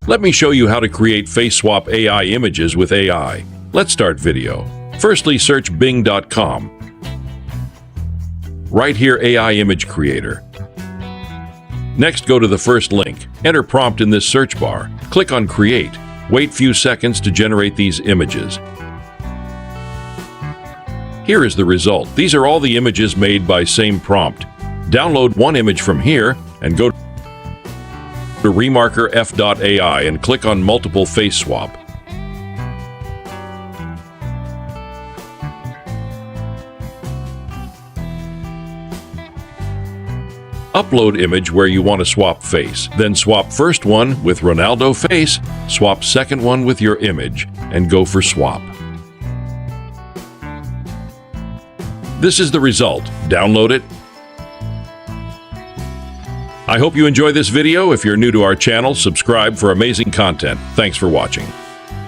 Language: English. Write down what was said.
Let me show you how to create face swap AI images with AI. Let's start video. Firstly, search bing.com. Right here, AI Image Creator. Next, go to the first link. Enter prompt in this search bar. Click on Create. Wait few seconds to generate these images. Here is the result. These are all the images made by same prompt. Download one image from here and go to Remarkar.ai and click on Multiple Face Swap. Upload image where you want to swap face. Then swap first one with Ronaldo face, swap second one with your image, and go for swap. This is the result. Download it. I hope you enjoy this video. If you're new to our channel, subscribe for amazing content. Thanks for watching.